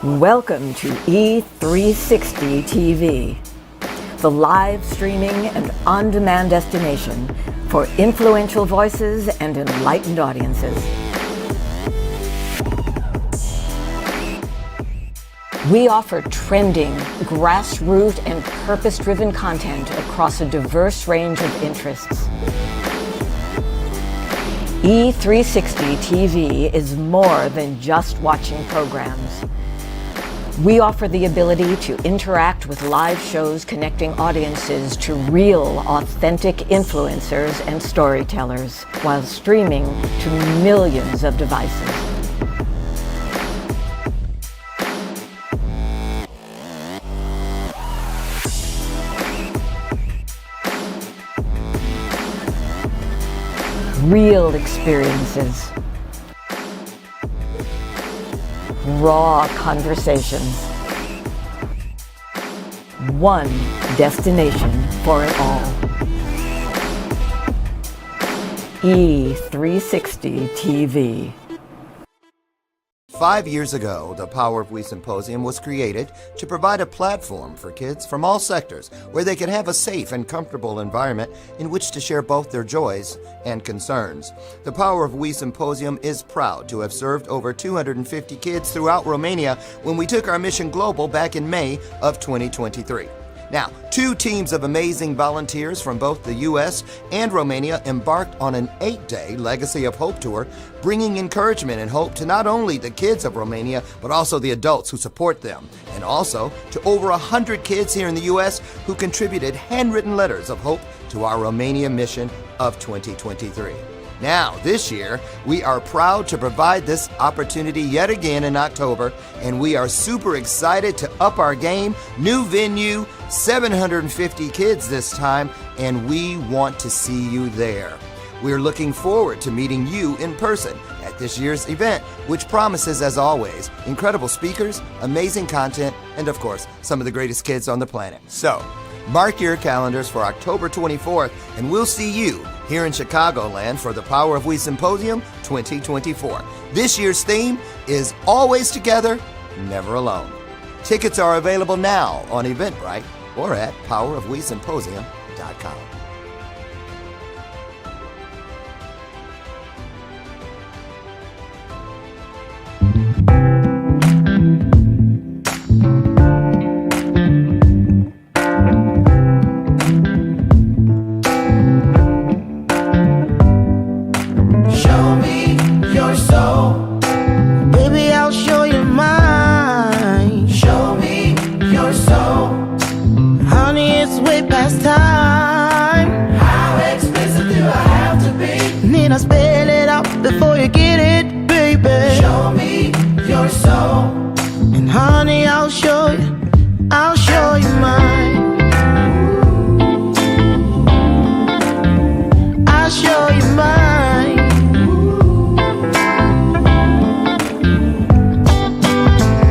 Welcome to E360 TV, the live streaming and on-demand destination for influential voices and enlightened audiences. We offer trending, grassroots, and purpose-driven content across a diverse range of interests. E360 TV is more than just watching programs. We offer the ability to interact with live shows connecting audiences to real, authentic influencers and storytellers while streaming to millions of devices. Real experiences. Raw conversations. One destination for it all. E360 TV. 5 years ago, the Power of We Symposium was created to provide a platform for kids from all sectors where they could have a safe and comfortable environment in which to share both their joys and concerns. The Power of We Symposium is proud to have served over 250 kids throughout Romania when we took our mission global back in May of 2023. Now, 2 teams of amazing volunteers from both the U.S. and Romania embarked on an 8-day Legacy of Hope tour, bringing encouragement and hope to not only the kids of Romania, but also the adults who support them, and also to over 100 kids here in the U.S. who contributed handwritten letters of hope to our Romania mission of 2023. Now, this year, we are proud to provide this opportunity yet again in October, and we are super excited to up our game. New venue, 750 kids this time, and we want to see you there. We're looking forward to meeting you in person at this year's event, which promises, as always, incredible speakers, amazing content, and of course, some of the greatest kids on the planet. So, mark your calendars for October 24th, and we'll see you here in Chicagoland for the Power of We Symposium 2024. This year's theme is Always Together, Never Alone. Tickets are available now on Eventbrite or at powerofwesymposium.com. Before you get it, baby, show me your soul. And honey, I'll show you mine. I'll show you mine.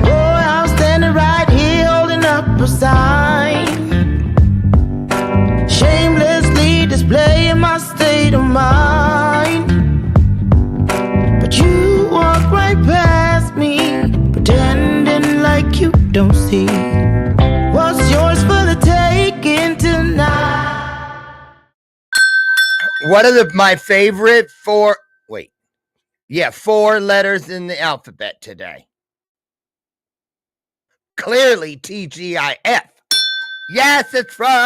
Boy, I'm standing right here holding up a sign, shamelessly displaying my state of mind. You walk right past me, pretending like you don't see what's yours for the taking tonight. One of my favorite four letters in the alphabet today. Clearly TGIF. Yes, it's Friday.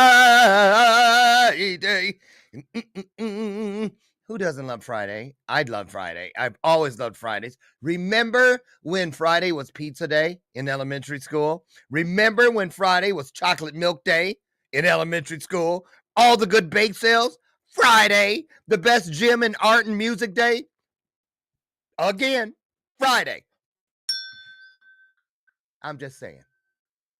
Who doesn't love Friday? I'd love Friday. I've always loved Fridays. Remember when Friday was pizza day in elementary school? Remember when Friday was chocolate milk day in elementary school? All the good bake sales? Friday. The best gym and art and music day? Again, Friday. I'm just saying.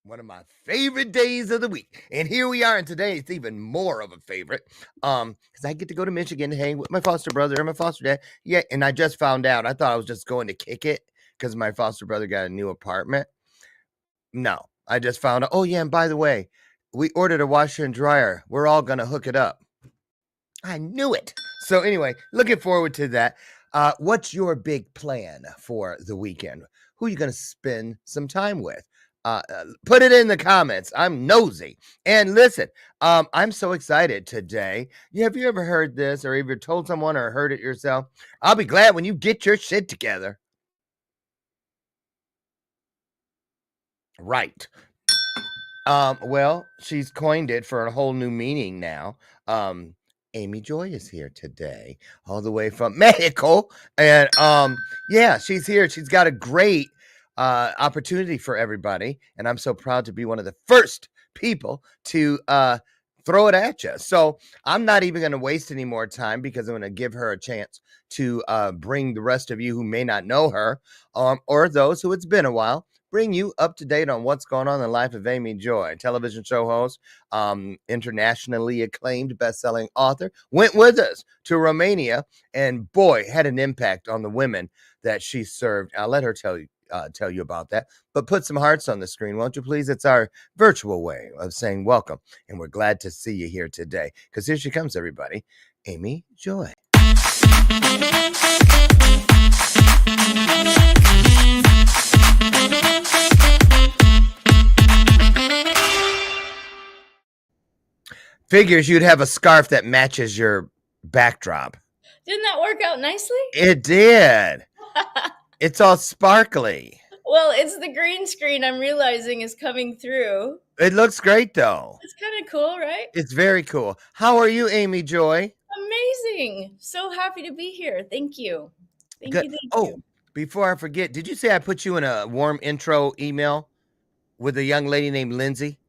One of my favorite days of the week. And here we are, and today it's even more of a favorite. Because I get to go to Michigan to hang with my foster brother and my foster dad. Yeah, and I just found out. I thought I was just going to kick it because my foster brother got a new apartment. No, I just found out. Oh, yeah, and by the way, we ordered a washer and dryer. We're all going to hook it up. I knew it. So anyway, looking forward to that. What's your big plan for the weekend? who you going to spend some time with? Put it in the comments. I'm nosy. And listen, I'm so excited today. Have you ever heard this or either told someone or heard it yourself? I'll be glad when you get your shit together. Right. Well, she's coined it for a whole new meaning now. Amy Joy is here today, all the way from Mexico. And yeah, she's here. She's got a great opportunity for everybody. And I'm so proud to be one of the first people to throw it at you. So I'm not even going to waste any more time because I'm going to give her a chance to bring the rest of you who may not know her, or those who it's been a while, bring you up to date on what's going on in the life of Amy Joy, television show host, internationally acclaimed best-selling author, went with us to Romania, and boy, had an impact on the women that she served. I'll let her tell you about that. But put some hearts on the screen, won't you please? It's our virtual way of saying welcome, and we're glad to see you here today. Because here she comes, everybody, Amy Joy. Figures you'd have a scarf that matches your backdrop. Didn't that work out nicely? It did. It's all sparkly. Well, it's the green screen I'm realizing is coming through. It looks great, though. It's kind of cool, right? It's very cool. How are you, Amy Joy? Amazing. So happy to be here. Thank you. Thank Good. you. Thank Oh, you. before I forget, did you say I put you in a warm intro email with a young lady named Lindsay?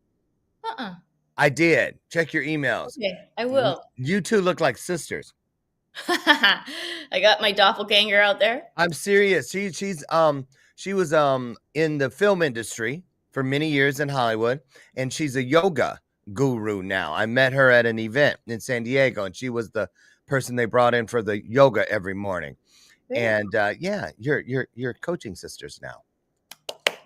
I did. Check your emails. Okay, I will. You two look like sisters. I got my doppelganger out there. I'm serious. She was in the film industry for many years in Hollywood, and she's a yoga guru now. I met her at an event in San Diego, and she was the person they brought in for the yoga every morning. Very And yeah, you're coaching sisters now.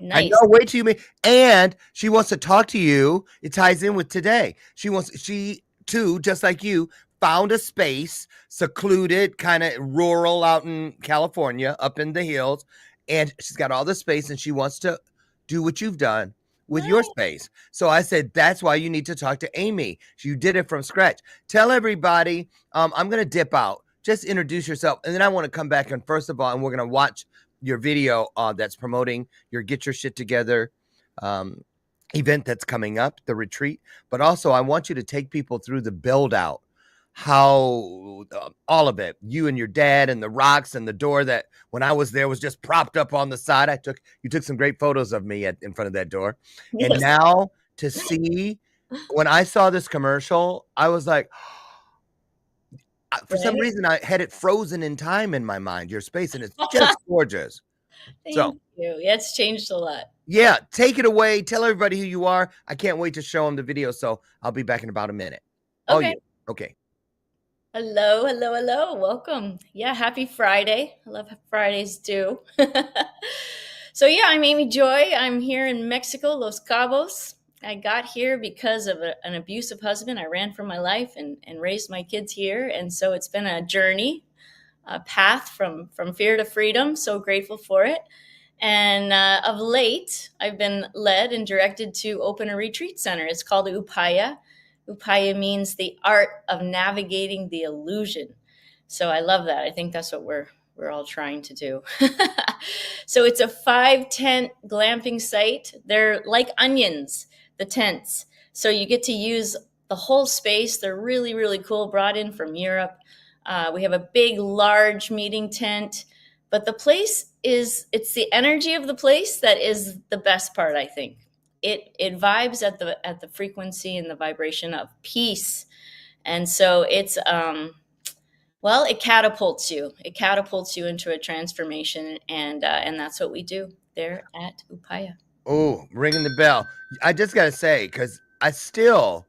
nice. I know. Wait till you meet. And she wants to talk to you. It ties in with today. She too, just like you, found a space, secluded, kind of rural out in California, up in the hills. And she's got all the space and she wants to do what you've done with your space. So I said, that's why you need to talk to Amy. You did it from scratch. Tell everybody, I'm going to dip out. Just introduce yourself. And then I want to come back. And first of all, and we're going to watch your video that's promoting your Get Your Shit Together event that's coming up, the retreat. But also, I want you to take people through the build out, how all of it, you and your dad and the rocks and the door that when I was there was just propped up on the side. You took some great photos of me in front of that door. Yes. And now to see, when I saw this commercial, I was like, for some reason, I had it frozen in time in my mind, your space, and it's just gorgeous. Thank you. Yeah, it's changed a lot. Yeah, take it away. Tell everybody who you are. I can't wait to show them the video, so I'll be back in about a minute. Okay. Oh, yeah. Okay. Hello, hello, hello. Welcome. Yeah, happy Friday. I love Fridays too. So yeah, I'm Amy Joy. I'm here in Mexico, Los Cabos. I got here because of an abusive husband. I ran for my life and raised my kids here. And so it's been a journey, a path from fear to freedom. So grateful for it. And of late, I've been led and directed to open a retreat center. It's called Upaya. Upaya means the art of navigating the illusion. So I love that. I think that's what we're all trying to do. So it's a 5-tent glamping site. They're like onions, the tents. So you get to use the whole space. They're really, really cool, brought in from Europe. We have a big, large meeting tent. But the place it's the energy of the place that is the best part, I think. It vibes at the frequency and the vibration of peace. And so it's well, it catapults you. It catapults you into a transformation, and that's what we do there at Upaya. Oh, ringing the bell. I just got to say, because I still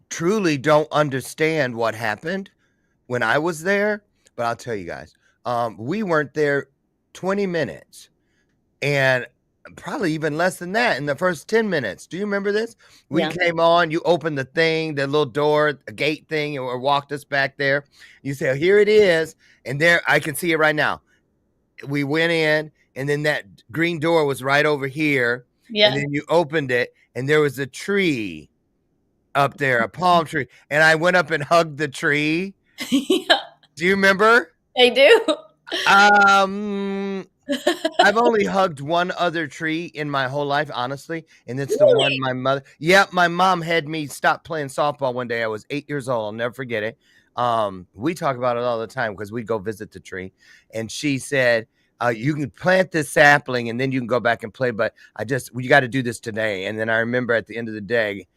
truly don't understand what happened when I was there, but I'll tell you guys, we weren't there 20 minutes, and probably even less than that in the first 10 minutes. Do you remember this? We came on, you opened the thing, the little door, a gate thing, or walked us back there. You say, oh, here it is. And there, I can see it right now. We went in and then that green door was right over here, and Yeah. then you opened it, and there was a tree up there, a palm tree, and I went up and hugged the tree. Yeah, Do you remember? I do. Um, I've only hugged one other tree in my whole life, honestly, and it's the one Really? my mother. Yeah, my mom had me stop playing softball one day. I was 8 years old. I'll never forget it. We talk about it all the time because we go visit the tree, and she said, "You can plant this sapling, and then you can go back and play. But you got to do this today." And then I remember at the end of the day,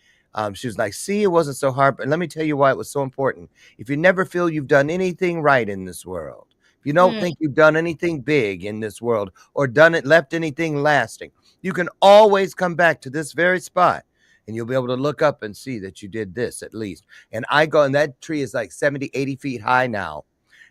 she was like, "See, it wasn't so hard, but let me tell you why it was so important. If you never feel you've done anything right in this world." If you don't Mm. think you've done anything big in this world or left anything lasting, you can always come back to this very spot and you'll be able to look up and see that you did this at least. And and that tree is like 70, 80 feet high now.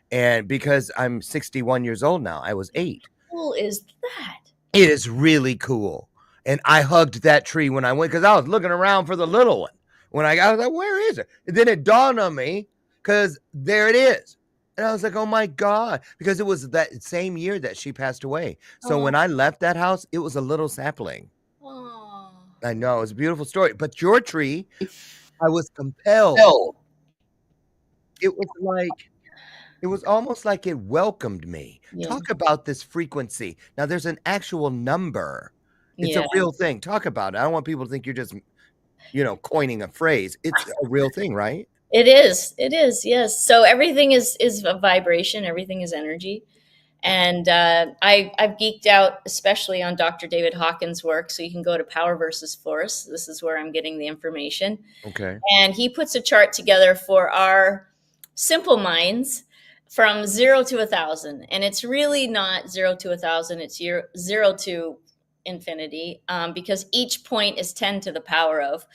And because I'm 61 years old now, I was 8. Cool is that? It is really cool. And I hugged that tree when I went because I was looking around for the little one. When I was like, where is it? And then it dawned on me because there it is. And I was like, oh my God, because it was that same year that she passed away. So Oh, when I left that house, it was a little sapling. oh. I know, it's a beautiful story. But your tree, I was compelled. It was like, it was almost like it welcomed me. Yeah. Talk about this frequency. Now, there's an actual number. It's a Yeah. real thing. Talk about it. I don't want people to think you're just, coining a phrase. It's a real thing, right? It is. It is. Yes. So everything is a vibration. Everything is energy. And I've geeked out, especially on Dr. David Hawkins' work. So you can go to Power versus Force. This is where I'm getting the information. Okay. And he puts a chart together for our simple minds from 0 to 1,000. And it's really not 0 to 1,000. It's zero to infinity, because each point is 10 to the power of.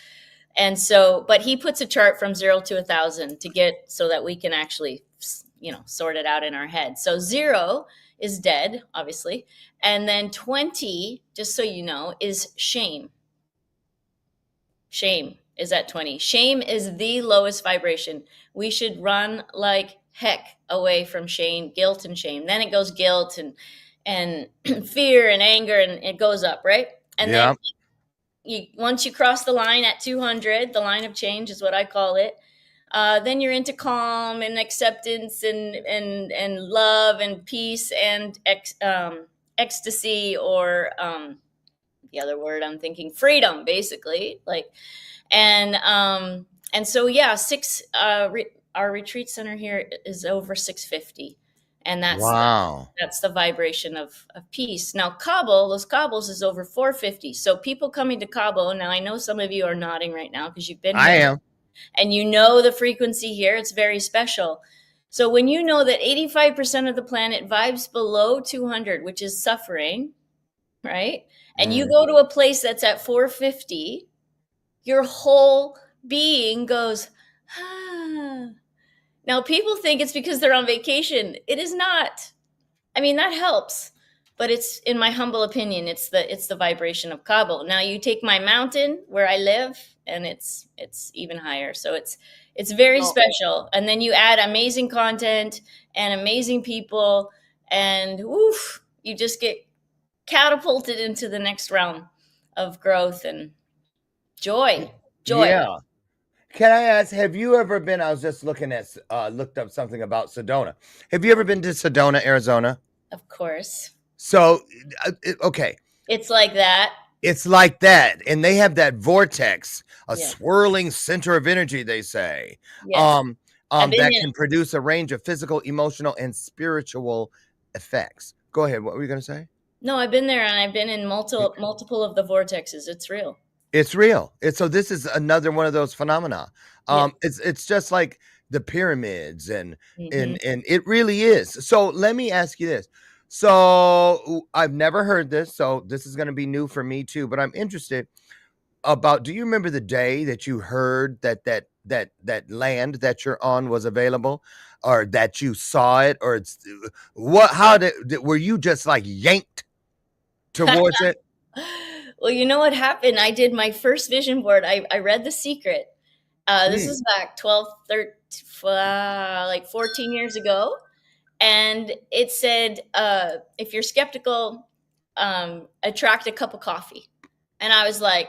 And so, but he puts a chart from 0 to 1,000 to get so that we can actually, sort it out in our head. So 0 is dead, obviously. And then 20, just so you know, is shame. Shame is at 20. Shame is the lowest vibration. We should run like heck away from shame, guilt and shame. Then it goes guilt and fear and anger, and it goes up, right? And then once you cross the line at 200, the line of change is what I call it. Then you're into calm and acceptance and love and peace and ecstasy, or the other word I'm thinking, freedom, basically. And so yeah, our retreat center here is over 650, and Wow. that's the vibration of peace. Now Cabo, Los Cabos is over 450. So people coming to Cabo, now I know some of you are nodding right now because you've been I here am. and you know the frequency here. It's very special. So when you know that 85% of the planet vibes below 200, which is suffering, right? And you go to a place that's at 450, your whole being goes, ah. Now people think it's because they're on vacation. It is not. I mean, that helps, but it's, in my humble opinion, it's the vibration of Cabo. Now you take my mountain where I live, and it's even higher. So it's very special. And then you add amazing content and amazing people, and woof, you just get catapulted into the next realm of growth and joy. Yeah. Can I ask, have you ever been, I was just looked up something about Sedona. Have you ever been to Sedona, Arizona? Of course. So, okay. It's like that. It's like that. And they have that vortex, a Yeah. swirling center of energy, they say, Yes. that can produce a range of physical, emotional, and spiritual effects. Go ahead. What were you going to say? No, I've been there, and I've been in multiple of the vortexes. It's real. It's real. So this is another one of those phenomena. It's just like the pyramids and it really is. So let me ask you this. So I've never heard this, so this is going to be new for me too, but I'm interested about, do you remember the day that you heard that land that you're on was available, or that you saw it, or were you just like yanked towards it? Well, you know what happened? I did my first vision board. I read The Secret. This is back 12, 13, like 14 years ago. And it said, if you're skeptical, attract a cup of coffee. And I was like,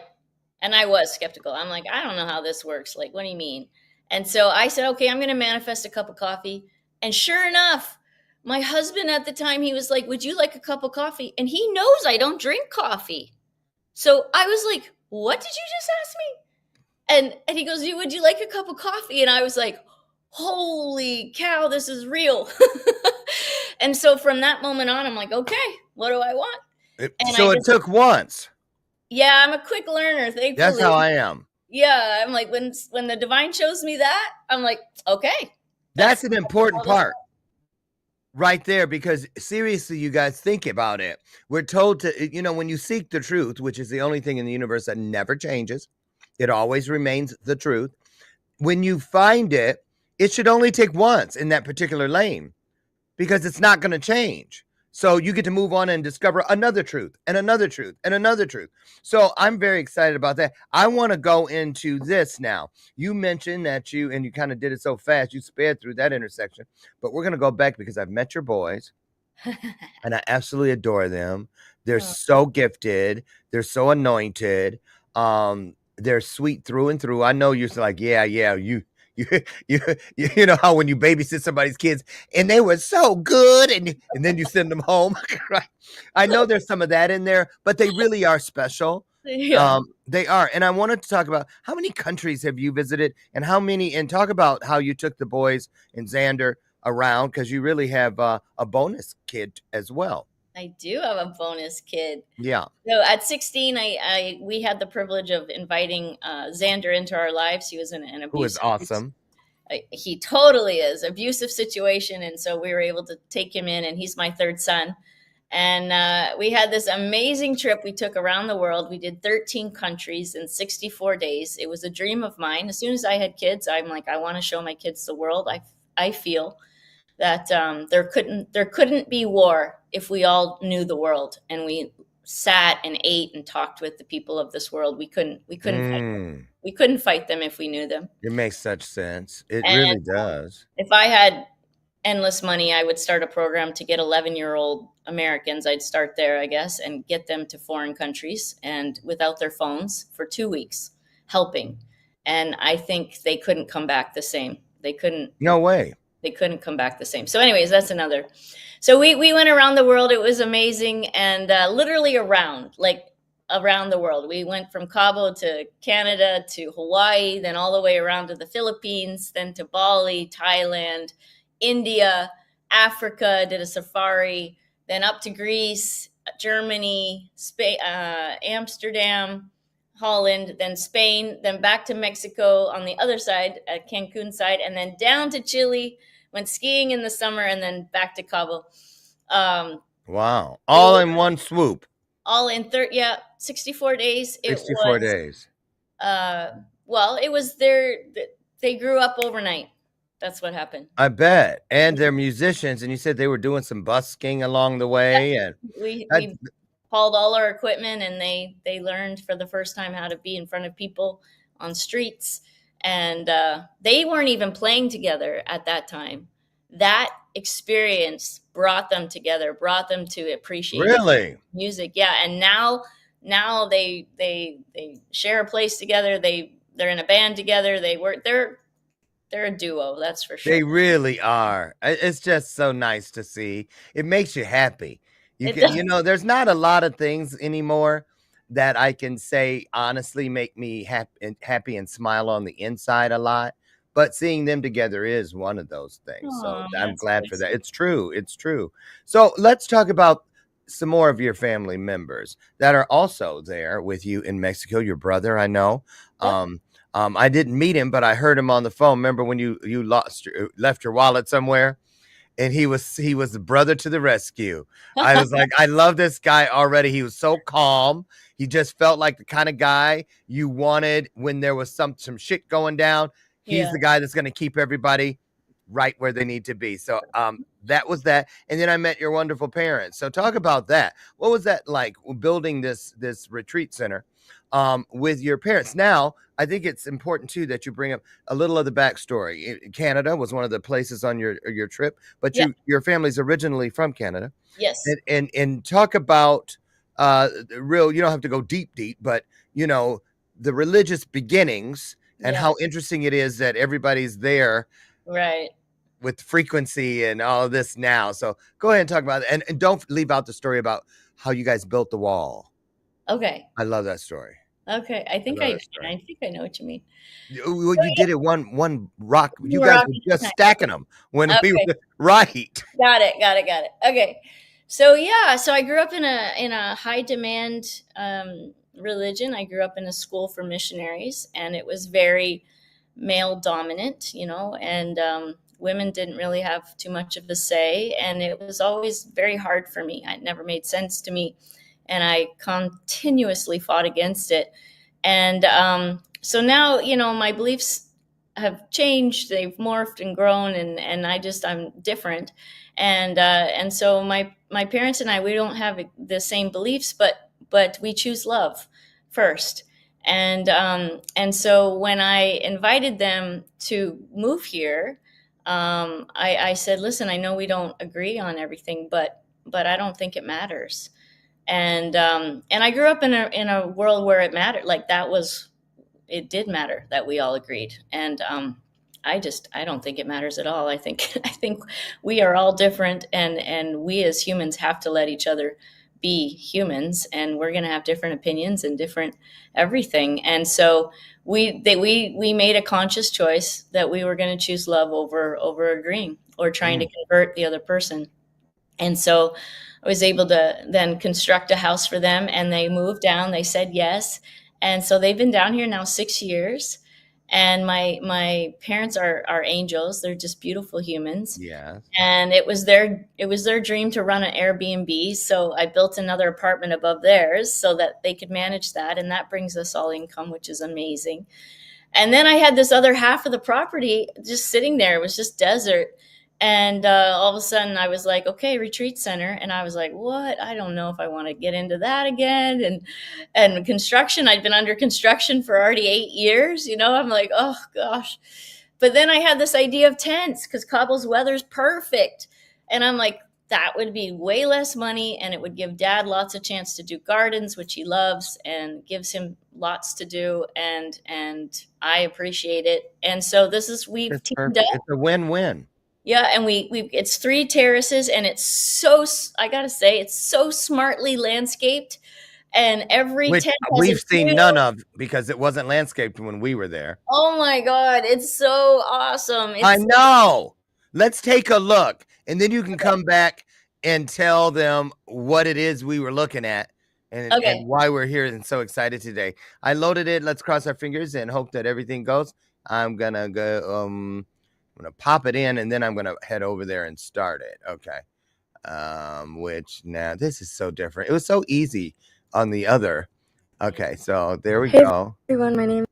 and I was skeptical. I'm like, I don't know how this works. Like, what do you mean? And so I said, okay, I'm going to manifest a cup of coffee. And sure enough, my husband at the time, he was like, would you like a cup of coffee? And he knows I don't drink coffee. So I was like, what did you just ask me? And he goes, would you like a cup of coffee? And I was like, holy cow, this is real. And so from that moment on, I'm like, okay, what do I want? And So it took once. yeah, I'm a quick learner, That's thankfully. how I am. Yeah, I'm like, when the divine shows me that, I'm like, okay. That's an important part right there, because seriously, you guys, think about it. We're told to, when you seek the truth, which is the only thing in the universe that never changes, it always remains the truth. When you find it, it should only take once in that particular lane, because it's not going to change. So you get to move on and discover another truth and another truth and another truth. So I'm very excited about that. I want to go into this now. You mentioned that you kind of did it so fast, you sped through that intersection, but we're going to go back because I've met your boys and I absolutely adore them. They're so gifted. They're so anointed. They're sweet through and through. I know you're like, yeah, you you know how when you babysit somebody's kids and they were so good and then you send them home. Right? I know there's some of that in there, but they really are special. Yeah. They are. And I wanted to talk about how many countries have you visited and talk about how you took the boys and Xander around, because you really have a bonus kid as well. I do have a bonus kid. Yeah. So at 16, we had the privilege of inviting Xander into our lives. He was in an Who is abusive, awesome. He totally is abusive situation, and so we were able to take him in, and he's my third son. And we had this amazing trip we took around the world. We did 13 countries in 64 days. It was a dream of mine. As soon as I had kids, I'm like, I want to show my kids the world. I feel that there couldn't be war if we all knew the world and we sat and ate and talked with the people of this world. We couldn't fight them. We couldn't fight them if we knew them. It makes such sense. It And really does. if I had endless money, I would start a program to get 11-year-old Americans. I'd start there, I guess, and get them to foreign countries and without their phones for 2 weeks, helping. And I think they couldn't come back the same. They couldn't. No way. They couldn't come back the same. So anyways, that's another. So we went around the world. It was amazing. And literally around the world. We went from Cabo to Canada to Hawaii, then all the way around to the Philippines, then to Bali, Thailand, India, Africa, did a safari, then up to Greece, Germany, Spain, Amsterdam, Holland, then Spain, then back to Mexico on the other side, at Cancun side, and then down to Chile, went skiing in the summer, and then back to Cabo. Wow. All in one swoop. All in 64 days. 64 days. Well, it was they grew up overnight. That's what happened. I bet. And they're musicians, and you said they were doing some busking along the way. Yeah. And we hauled all our equipment, and they learned for the first time how to be in front of people on streets. And they weren't even playing together at that time. That experience brought them together, brought them to appreciate music. Yeah, and now they share a place together. They're in a band together. They're a duo, that's for sure. They really are. It's just so nice to see. It makes you happy. There's not a lot of things anymore that I can say honestly make me happy and smile on the inside a lot. But seeing them together is one of those things. So I'm glad for that. It's true. It's true. So let's talk about some more of your family members that are also there with you in Mexico. Your brother, I know. Yeah. I didn't meet him, but I heard him on the phone. Remember when you left your wallet somewhere? And he was the brother to the rescue. I was like, I love this guy already. He was so calm. He just felt like the kind of guy you wanted when there was some shit going down. He's the guy that's going to keep everybody right where they need to be. So that was that. And then I met your wonderful parents. So talk about that. What was that like, building this retreat center with your parents? Now, I think it's important too that you bring up a little of the backstory. Canada was one of the places on your trip, but your family's originally from Canada. Yes. And talk about real, you don't have to go deep, but you know, the religious beginnings and Yeah. how interesting it is that everybody's there Right. with frequency and all of this now. So go ahead and talk about it. And don't leave out the story about how you guys built the wall. Okay. I love that story. Okay. I I think love I that story. I think I know what you mean. You did it one rock. You More guys rock were at a just time. stacking them when we Okay. were right. Got it. Got it. Got it. Okay. So yeah, so I grew up in a high demand religion. I grew up in a school for missionaries, and it was very male dominant, and women didn't really have too much of a say, and it was always very hard for me. It never made sense to me, and I continuously fought against it. And so now, my beliefs have changed. They've morphed and grown, and I'm different. And so my parents and I, we don't have the same beliefs, but we choose love first. And so when I invited them to move here, I said, listen, I know we don't agree on everything, but I don't think it matters. And I grew up in a world where it mattered. Like, it did matter that we all agreed. And I don't think it matters at all. I think we are all different, and we as humans have to let each other be humans, and we're going to have different opinions and different everything. And so we made a conscious choice that we were going to choose love over agreeing or trying to Mm, convert the other person. And so I was able to then construct a house for them, and they moved down. They said yes. And so they've been down here now 6 years. And my parents are angels. They're just beautiful humans. yes. And it was their dream to run an Airbnb. So I built another apartment above theirs so that they could manage that. And that brings us all income, which is amazing. And then I had this other half of the property just sitting there. It was just desert. And all of a sudden I was like, okay, retreat center. And I was like, what? I don't know if I want to get into that again. And construction, I'd been under construction for already 8 years. I'm like, oh gosh. But then I had this idea of tents because Cable's weather's perfect. And I'm like, that would be way less money, and it would give dad lots of chance to do gardens, which he loves, and gives him lots to do. And I appreciate it. And so we've It's teamed perfect. up. It's a win-win. Yeah, and it's 3 terraces, and I gotta say, it's so smartly landscaped, and every Which tent has a we've seen view. none of because it wasn't landscaped when we were there. Oh my God, it's so awesome. I It's know. Let's take a look, and then you can come back and tell them what it is we were looking at and okay. why we're here and so excited today. I loaded it. Let's cross our fingers and hope that everything goes. I'm gonna go. I'm gonna pop it in, and then I'm gonna head over there and start it. Okay. Which now this is so different. It was so easy on the other. Okay, so there we go. Everyone, my name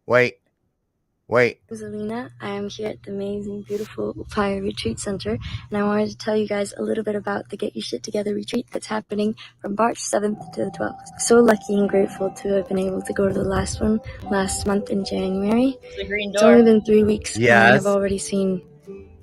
Wait. is Alina. I am here at the amazing, beautiful Upaya Retreat Center, and I wanted to tell you guys a little bit about the Get Your Shit Together retreat that's happening from March 7th to the 12th. So lucky and grateful to have been able to go to the last one last month in January. The green It's only door. been 3 weeks, and I have Yes. already seen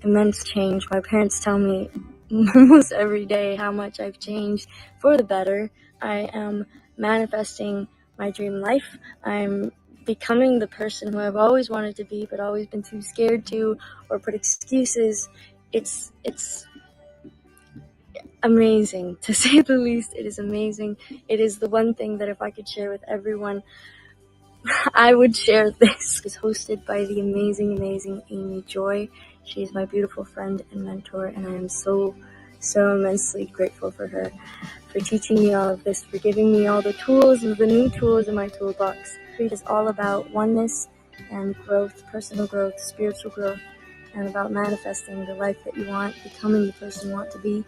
immense change. My parents tell me almost every day how much I've changed for the better. I am manifesting my dream life. I'm becoming the person who I've always wanted to be, but always been too scared to or put excuses. It's amazing, to say the least. It is amazing. It is the one thing that if I could share with everyone, I would share this. It's hosted by the amazing Amy Joy. She is my beautiful friend and mentor, and I am so immensely grateful for her, for teaching me all of this, for giving me all the tools and the new tools in my toolbox. It is all about oneness and growth, personal growth, spiritual growth, and about manifesting the life that you want, becoming the person you want to be.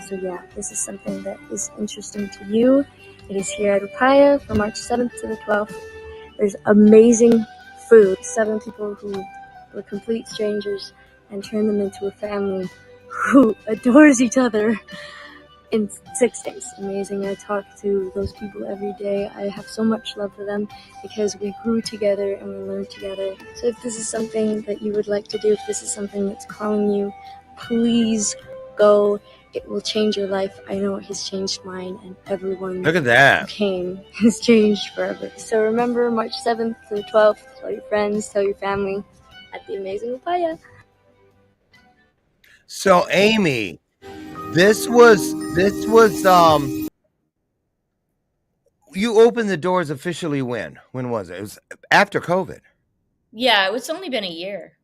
So yeah, this is something that is interesting to you. It is here at Upaya from March 7th to the 12th. There's amazing food. 7 people who were complete strangers and turned them into a family who adores each other in 6 days. Amazing. I talk to those people every day. I have so much love for them because we grew together and we learned together. So if this is something that you would like to do, if this is something that's calling you, please go It will change your life. I know it has changed mine, and everyone Look at who that. came has changed forever. So remember, March 7th to the 12th, tell your friends, tell your family at the Amazing Upaya. So Amy, this was you opened the doors officially when? When was it? It was after COVID. Yeah, it's only been a year.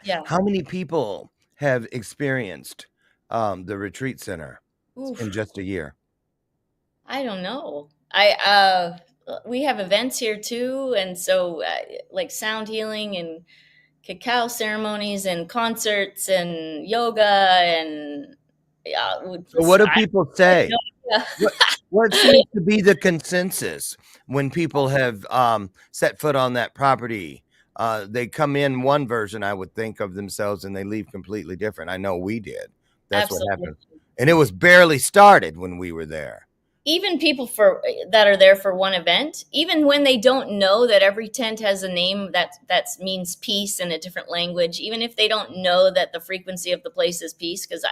Yeah. How many people have experienced the retreat center in Oof. just a year? I don't know. We have events here too, and so like sound healing and cacao ceremonies and concerts and yoga and yeah, So what do I people have say? no idea. What seems to be the consensus when people have set foot on that property? They come in one version, I would think, of themselves, and they leave completely different. I know we did. That's what Absolutely. happened, and it was barely started when we were there. Even people for that are there for one event, even when they don't know that every tent has a name that means peace in a different language, even if they don't know that the frequency of the place is peace, because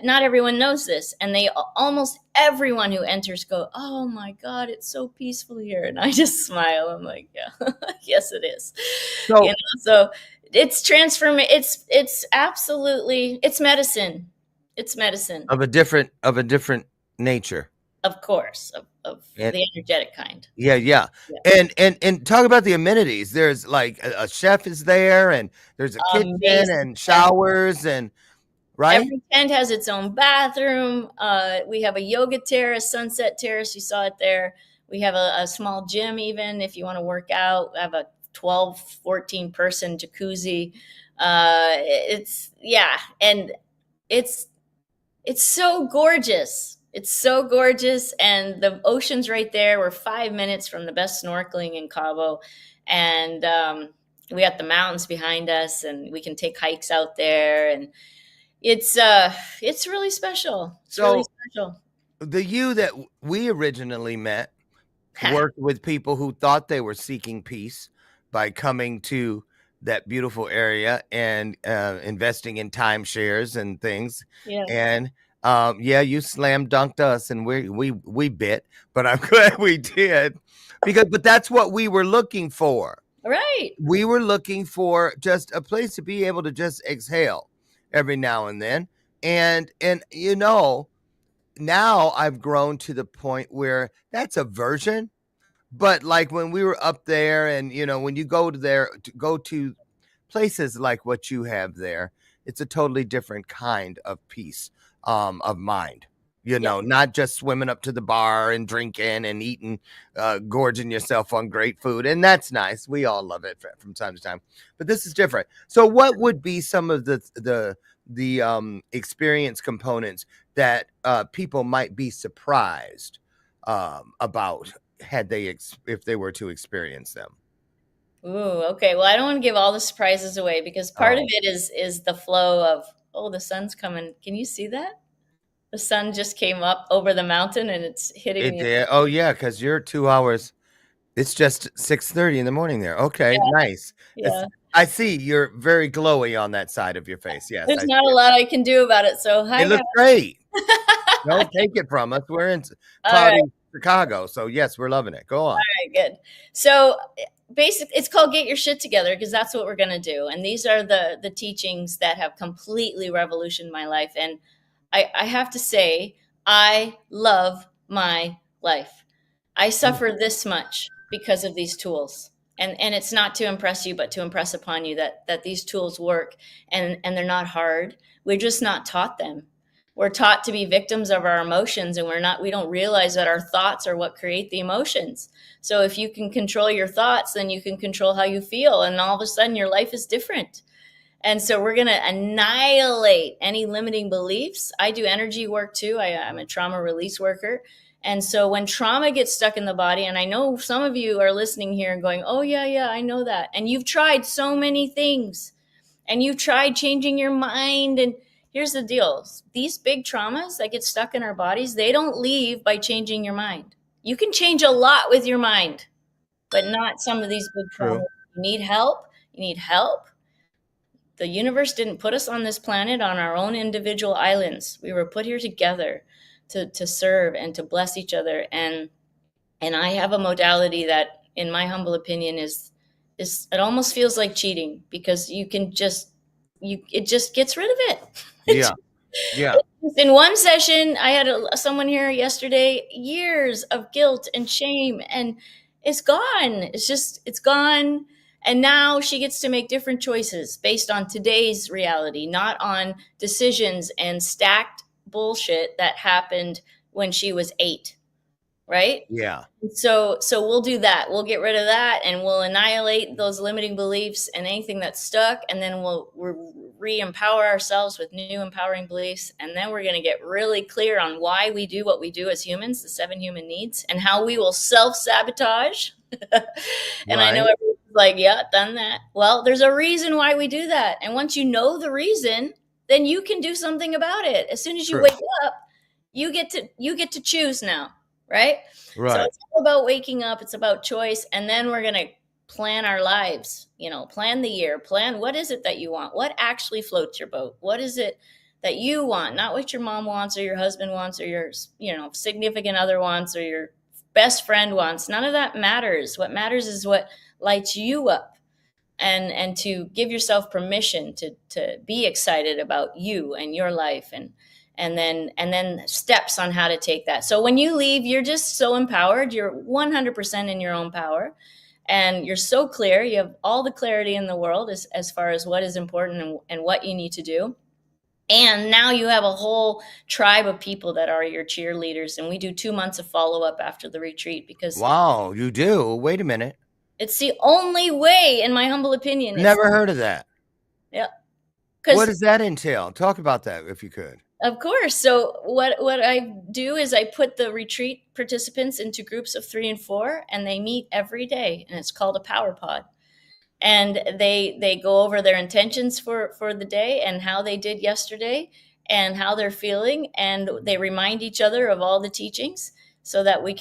not everyone knows this, and they almost everyone who enters go, "Oh my God, it's so peaceful here," and I just smile. I'm like, "Yeah, yes, it is." You So know, so it's it's absolutely it's medicine. It's medicine, of a different nature. of course, of And the energetic kind. yeah, yeah. Yeah. And talk about the amenities. There's like a chef is there, and there's a kitchen Amazing. and showers, and right? Every tent has its own bathroom. We have a yoga terrace, sunset terrace. You saw it there. We have a small gym, even if you want to work out. We have a 12, 14 person jacuzzi. Yeah. And it's, it's so gorgeous. It's so gorgeous. And the ocean's right there. We're 5 minutes from the best snorkeling in Cabo. And we got the mountains behind us, and we can take hikes out there. And it's really special. It's really So special. the you that we originally met worked with people who thought they were seeking peace by coming to that beautiful area and investing in timeshares and things. Yeah. And yeah, you slam dunked us, and we bit, but I'm glad we did but that's what we were looking for. Right. We were looking for just a place to be able to just exhale every now and then, and now I've grown to the point where that's a version, but like when we were up there, and when you go to there to go to places like what you have there, it's a totally different kind of peace of mind. Yeah. Not just swimming up to the bar and drinking and eating, gorging yourself on great food. And that's nice. We all love it from time to time. But this is different. So what would be some of the experience components that people might be surprised about had if they were to experience them? Ooh, okay. Well, I don't want to give all the surprises away because part of Oh, it is the flow of, oh, the sun's coming. Can you see that? The sun just came up over the mountain and it's hitting it the did. Oh yeah, because you're 2 hours. It's just 6:30 in the morning there. Okay, nice. It's yeah. I see you're very glowy on that side of your face. Yes, I There's see not a it. lot I can do about it. So hi It guys. looks great. Don't take it from us. We're in All right. cloudy Chicago, so yes, we're loving it. Go on. Right, good. So it's called Get Your Shit Together because that's what we're going to do. And these are the teachings that have completely revolutionized my life. And I have to say, I love my life. I Mm, suffer this much because of these tools. And it's not to impress you, but to impress upon you that these tools work and they're not hard. We're just not taught them. We're taught to be victims of our emotions, and we don't realize that our thoughts are what create the emotions. So if you can control your thoughts, then you can control how you feel, and all of a sudden your life is different. And so we're going to annihilate any limiting beliefs. I do energy work too. I'm a trauma release worker. And so when trauma gets stuck in the body, and I know some of you are listening here and going, oh, yeah, yeah, I know that. And you've tried so many things and you've tried changing your mind. And here's the deal, these big traumas that get stuck in our bodies, they don't leave by changing your mind. You can change a lot with your mind, but not some of these big traumas. true. You need help. You need help. The universe didn't put us on this planet on our own individual islands. We were put here together to serve and to bless each other. And I have a modality that, in my humble opinion, is it almost feels like cheating, because you can just it just gets rid of it. Yeah. Yeah. In one session, I had someone here yesterday, years of guilt and shame, and it's gone. It's gone. And now she gets to make different choices based on today's reality, not on decisions and stacked bullshit that happened when she was 8, right? Yeah. So we'll do that. We'll get rid of that, and we'll annihilate those limiting beliefs and anything that's stuck, and then we'll re-empower ourselves with new empowering beliefs, and then we're going to get really clear on why we do what we do as humans, the 7 human needs, and how we will self-sabotage. And I know Right. everyone's like, yeah, done that. Well, there's a reason why we do that, and once you know the reason, then you can do something about it. As soon as you True. wake up, you get to choose now, right? So Right. it's all about waking up. It's about choice. And then we're going to plan our lives, plan the year, plan what is it that you want? What actually floats your boat? What is it that you want? Not what your mom wants or your husband wants or your, significant other wants or your best friend wants. None of that matters. What matters is what lights you up. And to give yourself permission to be excited about you and your life, and then steps on how to take that. So when you leave, you're just so empowered. You're 100% in your own power, and you're so clear. You have all the clarity in the world as far as what is important and what you need to do. And now you have a whole tribe of people that are your cheerleaders. And we do 2 months of follow-up after the retreat, because Wow, you do? Wait a minute. it's the only way, in my humble opinion. Never heard of that. Yeah. What does that entail? Talk about that if you could. Of course. So what I do is I put the retreat participants into groups of 3 and 4, and they meet every day, and it's called a power pod. And they go over their intentions for the day and how they did yesterday and how they're feeling, and they remind each other of all the teachings, so that we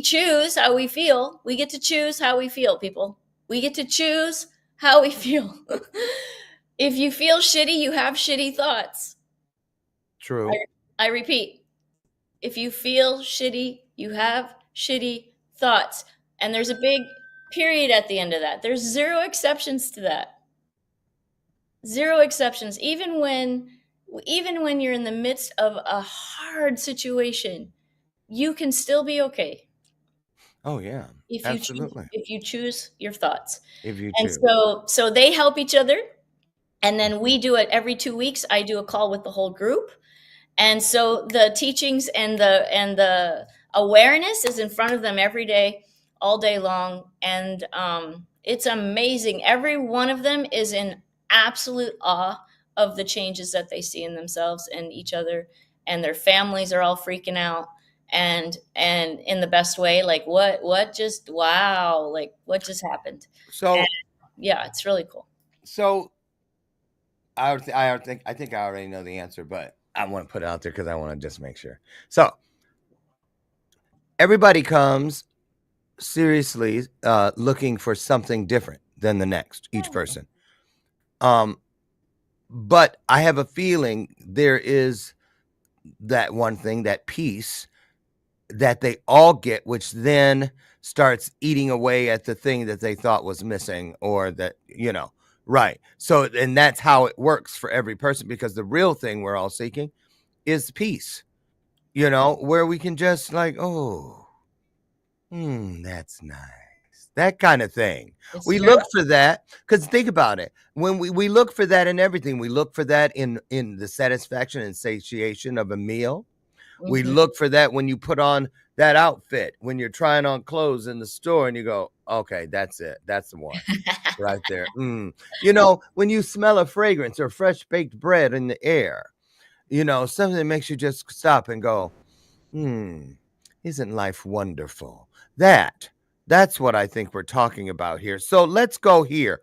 choose how we feel. We get to choose how we feel, people. We get to choose how we feel. If you feel shitty, you have shitty thoughts. True. I repeat, if you feel shitty, you have shitty thoughts. And there's a big period at the end of that. There's 0 exceptions to that. 0 exceptions. Even when you're in the midst of a hard situation, you can still be okay. Oh yeah. Absolutely. If you choose your thoughts. If you And choose. so they help each other. And then we do it every 2 weeks. I do a call with the whole group. And so the teachings and the awareness is in front of them every day, all day long. And it's amazing. Every one of them is in absolute awe of the changes that they see in themselves and each other, and their families are all freaking out, and in the best way, like what just, wow, like what just happened. So And yeah, it's really cool. So I think I already know the answer, but I want to put it out there because I want to just make sure. So everybody comes seriously looking for something different than the next, each person. But I have a feeling there is that one thing, that peace that they all get, which then starts eating away at the thing that they thought was missing, or that, right. So, and that's how it works for every person, because the real thing we're all seeking is peace, where we can just like, oh, that's nice. That kind of thing. We look for that, because think about it. When we look for that in everything, we look for that in the satisfaction and satiation of a meal. We look for that when you put on that outfit, when you're trying on clothes in the store and you go, okay, that's it. That's the one right there. When you smell a fragrance or fresh baked bread in the air, something that makes you just stop and go, isn't life wonderful? That's what I think we're talking about here. So let's go here.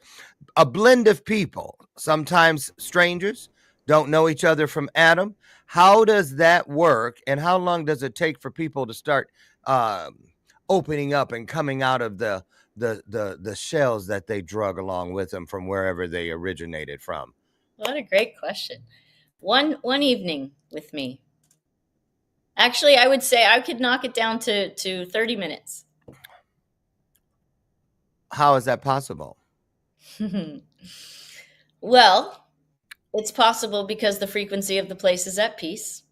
A blend of people, sometimes strangers, don't know each other from Adam. How does that work? And how long does it take for people to start opening up and coming out of the the shells that they drug along with them from wherever they originated from? What a great question. One evening with me. Actually, I would say I could knock it down to 30 minutes. How is that possible? Well, it's possible because the frequency of the place is at peace.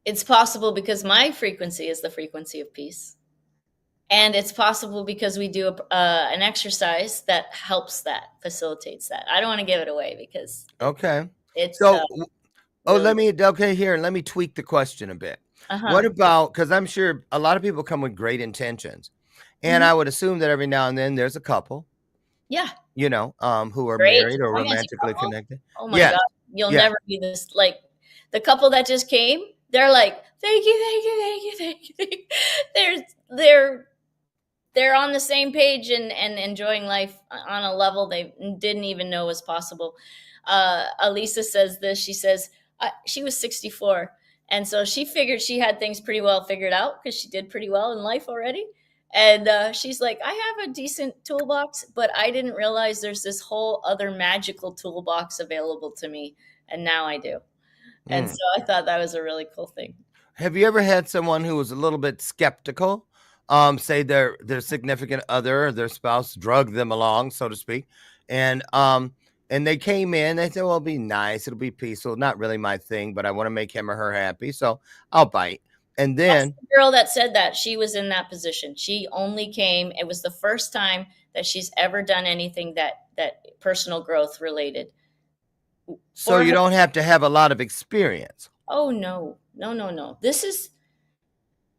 It's possible because my frequency is the frequency of peace. And it's possible because we do an exercise that helps that, facilitates that. I don't want to give it away because Okay. it's So, really. let me tweak the question a bit. Uh-huh. What about, because I'm sure a lot of people come with great intentions, and Mhm. I would assume that every now and then there's a couple, Yeah. who are Great. married or Romantic romantically couple? connected. Oh my Yes. God. You'll Yes. never be this, like, the couple that just came, they're like, thank you, thank you, thank you, thank you, thank you. They're on the same page and enjoying life on a level they didn't even know was possible. Alisa says this. She says she was 64, and so she figured she had things pretty well figured out because she did pretty well in life already. And she's like, I have a decent toolbox, but I didn't realize there's this whole other magical toolbox available to me, and now I do. And Mm. so I thought that was a really cool thing. Have you ever had someone who was a little bit skeptical, say their significant other, their spouse drug them along, so to speak, and they came in, they said, "Well, it'll be nice, it'll be peaceful, not really my thing, but I want to make him or her happy, so I'll bite." And That's then, the girl that said that. She was in that position. She only came. It was the first time that she's ever done anything that personal growth related so for you her. don't have to have a lot of experience. Oh no, no, no, no. This is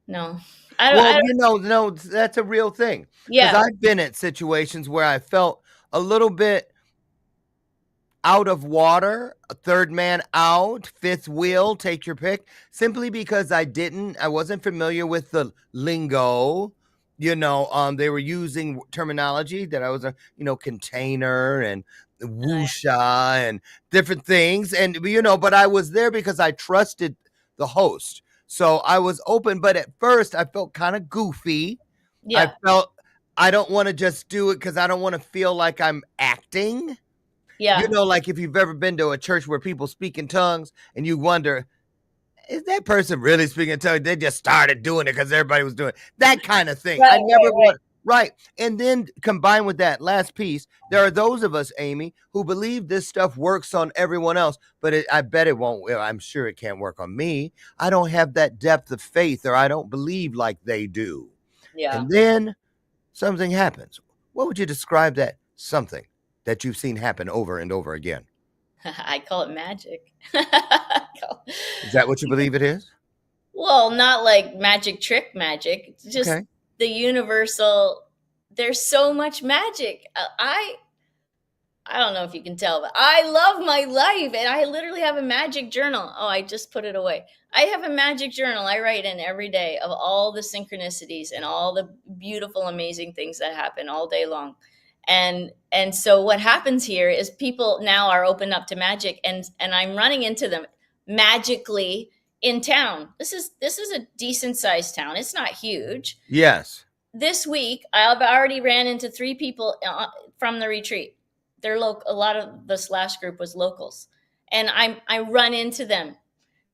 no. I Well, don't. no, that's a real thing because Yeah, I've been at situations where I felt a little bit out of water, a third man out, fifth wheel, take your pick, simply because I wasn't familiar with the lingo. They were using terminology that I was a, container and woosha and different things. And, but I was there because I trusted the host. So I was open, but at first I felt kind of goofy. I yeah, felt I don't want to just do it because I don't want to feel like I'm acting. yeah. Like if you've ever been to a church where people speak in tongues and you wonder, is that person really speaking in tongues? They just started doing it because everybody was doing it. That kind of thing. Right, I never right, want, right. And then combined with that last piece, there are those of us, Amy, who believe this stuff works on everyone else, but I bet it won't. Well, I'm sure it can't work on me. I don't have that depth of faith, or I don't believe like they do. yeah. And then something happens. What would you describe that something that you've seen happen over and over again? I call it magic. Is that what you believe it is? Well, not like magic trick magic. It's just Okay. the universal. There's so much magic. I don't know if you can tell, but I love my life. And I literally have a magic journal. Oh, I just put it away. I have a magic journal I write in every day of all the synchronicities and all the beautiful, amazing things that happen all day long. And so what happens here is people now are open up to magic, and I'm running into them magically in town. This is a decent sized town. It's not huge. Yes. This week I've already ran into 3 people from the retreat. They're local. A lot of the slash group was locals, and I run into them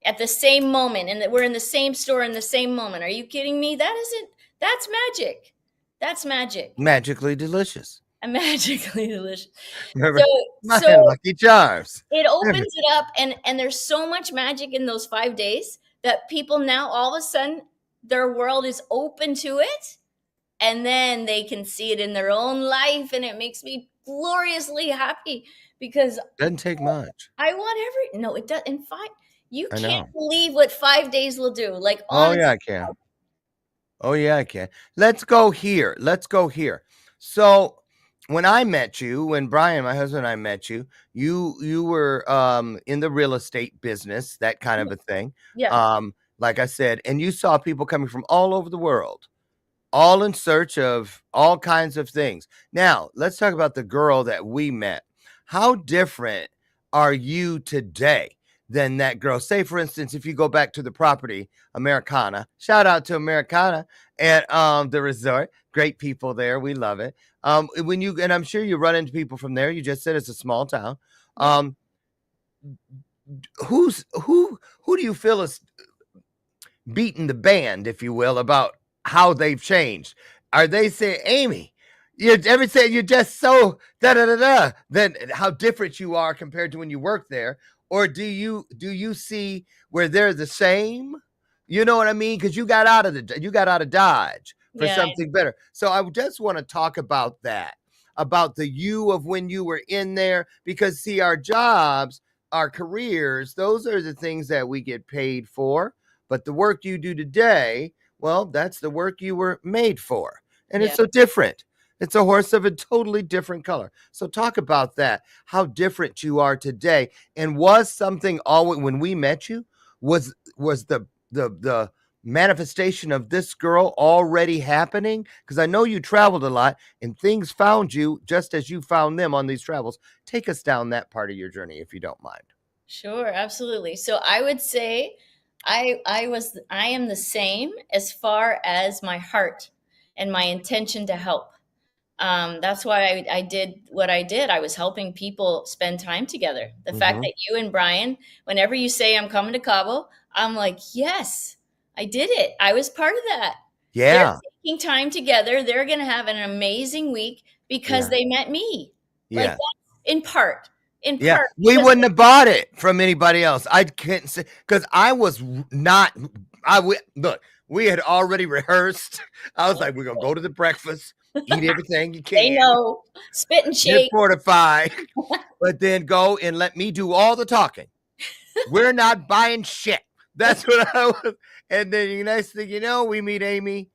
at the same moment, and we're in the same store in the same moment. Are you kidding me? That's magic. That's magic. Magically delicious. And magically delicious. So Remember, my so Lucky Charms. it Every- opens it up, and there's so much magic in those 5 days that people now all of a sudden their world is open to it, and then they can see it in their own life, and it makes me gloriously happy because Doesn't take much. I want no, it does. In 5, you I can't know. believe what 5 days will do. Like, Oh, honestly. yeah, I can. Oh, yeah, I can. Let's go here. Let's go here. So when I met you, when Brian, my husband, and I met you, you were in the real estate business, that kind of a thing. Yeah. Like I said, and you saw people coming from all over the world, all in search of all kinds of things. Now, let's talk about the girl that we met. How different are you today? than that girl. Say, for instance, if you go back to the property, Americana, shout out to Americana and the resort. Great people there. We love it. When you, and I'm sure you run into people from there. You just said it's a small town. Yeah. Who do you feel is beating the band, if you will, about how they've changed? Are they saying, Amy, you're everything, you're just so da da da da, then how different you are compared to when you worked there? Or do you see where they're the same? You know what I mean? Because you got out of Dodge for Yeah. something better. So I just want to talk about that, about the you of when you were in there, because see, our jobs, our careers, those are the things that we get paid for. But the work you do today, well, that's the work you were made for. And it's Yeah. so different. It's a horse of a totally different color. So talk about that, how different you are today. And was something always, when we met you, was the manifestation of this girl already happening? Because I know you traveled a lot and things found you just as you found them on these travels. Take us down that part of your journey, if you don't mind. Sure, absolutely. So I would say I am the same as far as my heart and my intention to help. That's why I did what I did. I was helping people spend time together. The fact Mm-hmm. that you and Brian, whenever you say I'm coming to Cabo, I'm like, yes, I did it. I was part of that. They're Yeah. taking time together. They're going to have an amazing week because Yeah. they met me. Like Yeah. that's in Yeah, part, we because wouldn't have bought it from anybody else. I can't say because I was not. Look. We had already rehearsed. I was like, we're gonna go to the breakfast, eat everything you they can, know spit and get shake. fortified, but then go and let me do all the talking. We're not buying shit. That's what I was. And then the next thing you know, we meet Amy,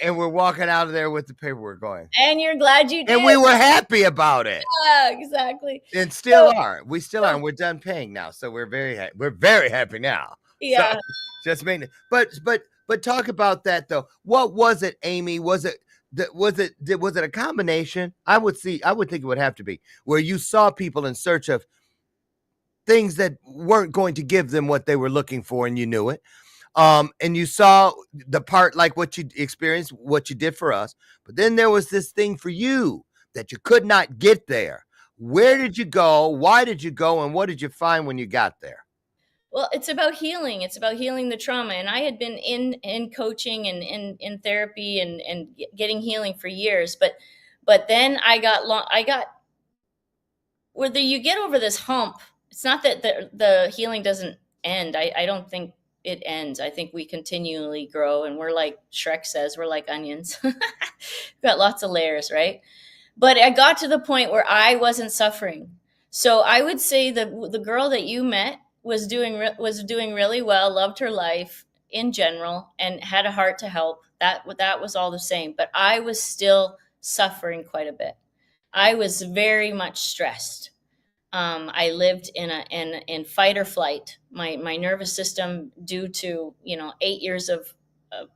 and we're walking out of there with the paperwork going, And you're glad you and did. we were happy about it. Yeah, exactly. And still So, are. We still are. so And we're done paying now. So we're very happy now. So yeah. just maintenance. But talk about that though. What was it, Amy? Was it a combination? I would think it would have to be where you saw people in search of things that weren't going to give them what they were looking for, and you knew it. And you saw the part like what you experienced, what you did for us, but then there was this thing for you that you could not get there. Where did you go? Why did you go? And what did you find when you got there? Well, it's about healing. It's about healing the trauma. And I had been in coaching and in therapy and getting healing for years, but then I got whether you get over this hump, it's not that the healing doesn't end. I don't think it ends. I think we continually grow, and we're like Shrek says, we're like onions. We've got lots of layers, right? But I got to the point where I wasn't suffering. So I would say that the girl that you met was doing really well, loved her life in general, and had a heart to help. That was all the same. But I was still suffering quite a bit. I was very much stressed. I lived in fight or flight. My nervous system, due to 8 years of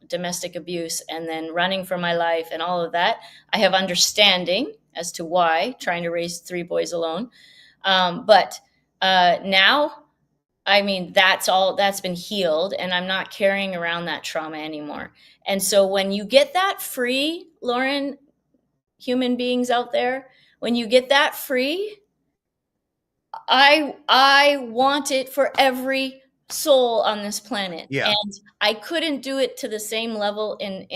domestic abuse and then running for my life and all of that, I have understanding as to why trying to raise 3 boys alone. But now, I mean, that's been healed, and I'm not carrying around that trauma anymore. And so when you get that free, Lauren, human beings out there, when you get that free, I want it for every soul on this planet. Yeah. And I couldn't do it to the same level in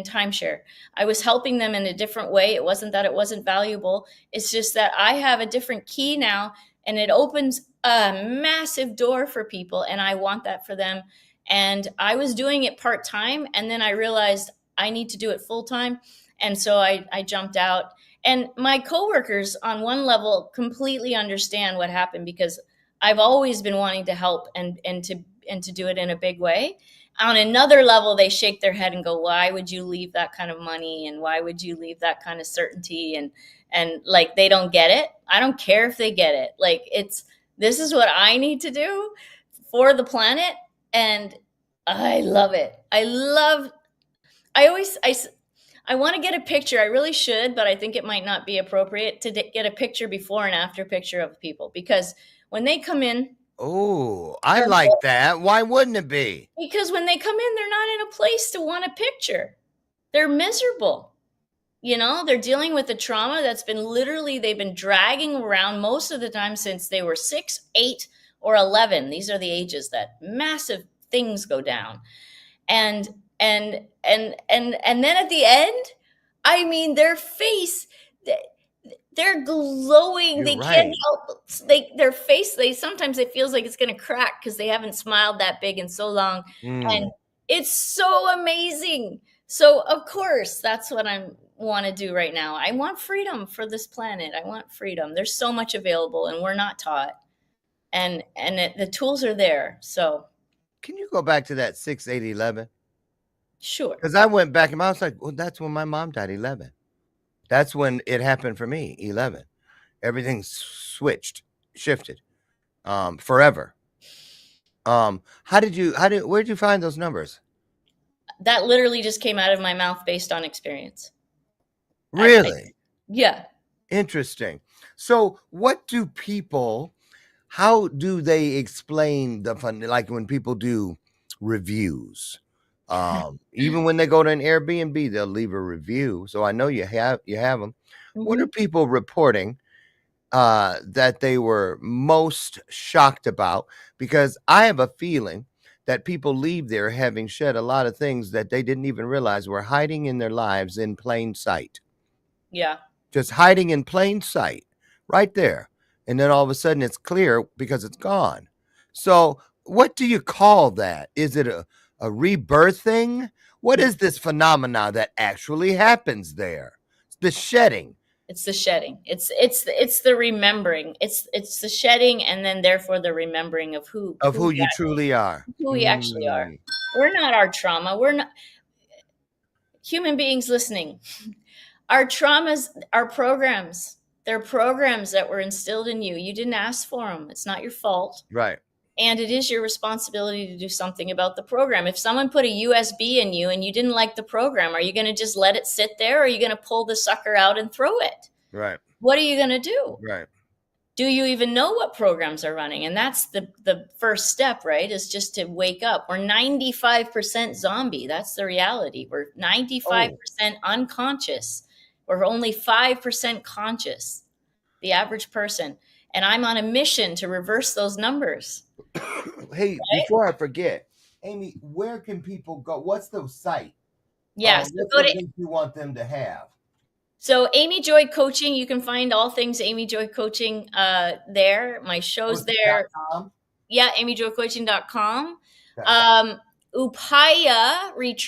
timeshare. I was helping them in a different way. It wasn't that it wasn't valuable. It's just that I have a different key now, and it opens a massive door for people, and I want that for them. And I was doing it part-time, and then I realized I need to do it full-time. And so I jumped out. And my coworkers on one level completely understand what happened, because I've always been wanting to help and to do it in a big way. On another level, they shake their head and go, "Why would you leave that kind of money? And why would you leave that kind of certainty?" And like, they don't get it. I don't care if they get it. Like, this is what I need to do for the planet, and I love it. I want to get a picture. I really should, but I think it might not be appropriate to get a picture before and after picture of people, because when they come in, Oh, I They're like that. Why wouldn't it be? Because when they come in, they're not in a place to want a picture. They're miserable. You know, they're dealing with a trauma that's been literally, they've been dragging around most of the time since they were 6, 8, or 11. These are the ages that massive things go down. And then at the end, I mean, their face, they're glowing. You're They can't right. help their face. They sometimes it feels like it's going to crack because they haven't smiled that big in so long, and Mm. it's so amazing. So of course, that's what I want to do right now. I want freedom for this planet. I want freedom. There's so much available, and we're not taught, and the tools are there. So Can you go back to that 6, 8, 11? sure, Because I went back and I was like, well, that's when my mom died, 11. That's when it happened for me, 11. Everything switched, shifted, forever. Where'd you find those numbers? that literally just came out of my mouth based on experience. Really? Yeah. Interesting. So how do they explain the fun, like when people do reviews? Even when they go to an Airbnb, they'll leave a review. So I know you have them. What are Mhm. people reporting that they were most shocked about? Because I have a feeling that people leave there having shed a lot of things that they didn't even realize were hiding in their lives in plain sight. Yeah. Just hiding in plain sight right there. And then all of a sudden it's clear because it's gone. So, what do you call that? Is it a rebirth thing? What is this phenomena that actually happens there? The shedding. It's the shedding. It's the remembering. It's the shedding, and then therefore the remembering of Of who you truly are. who we actually are. Mm, We're not our trauma. We're not human beings listening. Our traumas are programs. They're programs that were instilled in you. You didn't ask for them. It's not your fault. right. And it is your responsibility to do something about the program. If someone put a USB in you and you didn't like the program, are you going to just let it sit there, or are you going to pull the sucker out and throw it? Right. What are you going to do? Right. Do you even know what programs are running? And that's the first step, right? Is just to wake up. We're 95% zombie. That's the reality. We're 95% unconscious. We're only 5% conscious, the average person. And I'm on a mission to reverse those numbers. Hey, before I forget, Amy, where can people go? What's the site? Yes. So What's go the to link you want them to have? So Amy Joy Coaching, you can find all things Amy Joy Coaching there. My show's there. .com? Yeah, amyjoycoaching.com. Okay.